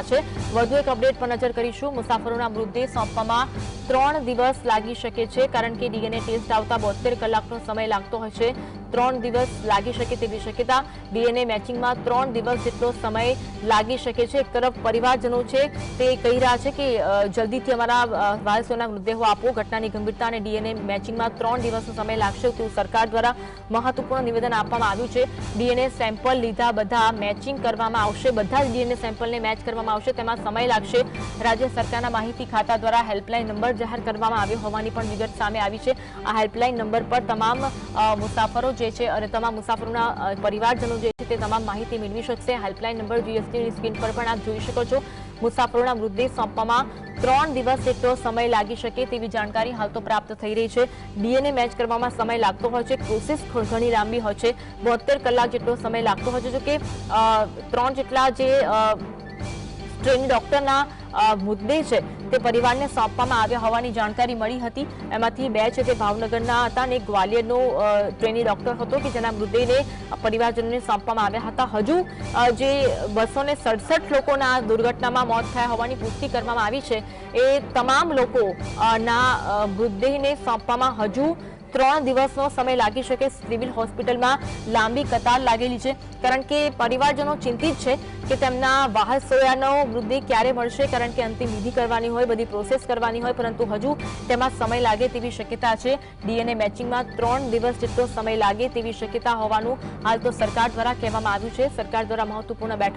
છે વધુ એક અપડેટ પર નજર કરીશું। મુસાફરોના મૃતદેહ સોંપવામાં 3 દિવસ લાગી શકે છે, કારણ કે ડીએનએ ટેસ્ટ આવતા 72 કલાકનો સમય લાગતો હોય છે। 3 દિવસ લાગી શકે તેવી શક્યતા। ડીએનએ મેચિંગમાં 3 દિવસ જેટલો સમય લાગી શકે છે। એક તરફ પરિવારજનો છે તે કહી રહ્યા છે કે જલ્દીથી અમારા વારસોના મૃતદેહો આપો। ઘટનાની ગંભીરતા અને ડીએનએ મેચિંગમાં 3 દિવસનો સમય લાગશે તેવું સરકાર દ્વારા મહત્વપૂર્ણ નિવેદન આપવામાં આવ્યું છે। ડીએનએ સેમ્પલ લીધા બધા મેચિંગ કરવામાં આવશે, બધા જ ડીએનએ સેમ્પલને મેચ કરવામાં આવશે, તેમાં સમય લાગશે। રાજ્ય સરકારના માહિતી ખાતા દ્વારા હેલ્પલાઇન નંબર જાહેર કરવામાં આવ્યો હોવાની પણ વિગત સામે આવી છે। આ હેલ્પલાઇન નંબર પર તમામ મુસાફરો જે છે અને તમામ મુસાફરોના પરિવારજનો જે છે તે તમામ માહિતી મેળવી શકશે। હેલ્પલાઇન નંબર જીએસટીની સ્ક્રીન પર પણ આપ જોઈ શકો છો। મુસાફરોના મૃતદેહ સોંપવામાં 3 દિવસ જેટલો સમય લાગી શકે તેવી જાણકારી હાલ તો પ્રાપ્ત થઈ રહી છે। ડીએનએ મેચ કરવામાં સમય લાગતો હોય છે, પ્રોસેસ ઘણી લાંબી હોય છે, 72 કલાક જેટલો સમય લાગતો હોય છે। જો કે 3 જેટલા જે ટ્રેની ડોક્ટરના મૃતદેહ છે તે પરિવારને સોંપવામાં આવ્યા હોવાની જાણકારી મળી હતી। એમાંથી 2 છે તે ભાવનગરના હતા અને ગ્વાલિયરનો ટ્રેની ડોક્ટર હતો કે જેના મૃતદેહને પરિવારજનોને સોંપવામાં આવ્યા હતા। હજુ જે 267 લોકોના દુર્ઘટનામાં મોત થયા હોવાની પુષ્ટિ કરવામાં આવી છે, એ તમામ લોકોના મૃતદેહને સોંપવામાં હજુ 3 દિવસનો સમય લાગી શકે। સિવિલ હોસ્પિટલમાં લાંબી કતાર લાગેલી છે, કારણ કે પરિવારજનો ચિંતિત છે કે તેમના વાહસોયાનો મૃતદેહ ક્યારે મળશે, કારણ કે અંતિમ વિધિ કરવાની હોય, બધી પ્રોસેસ કરવાની હોય, પરંતુ હજુ તેમાં સમય લાગે તેવી શક્યતા છે। ડીએનએ મેચિંગમાં 3 દિવસ જેટલો સમય લાગે તેવી શક્યતા હોવાનું હાલ તો સરકાર દ્વારા કહેવામાં આવ્યું છે। સરકાર દ્વારા મહત્વપૂર્ણ બેઠક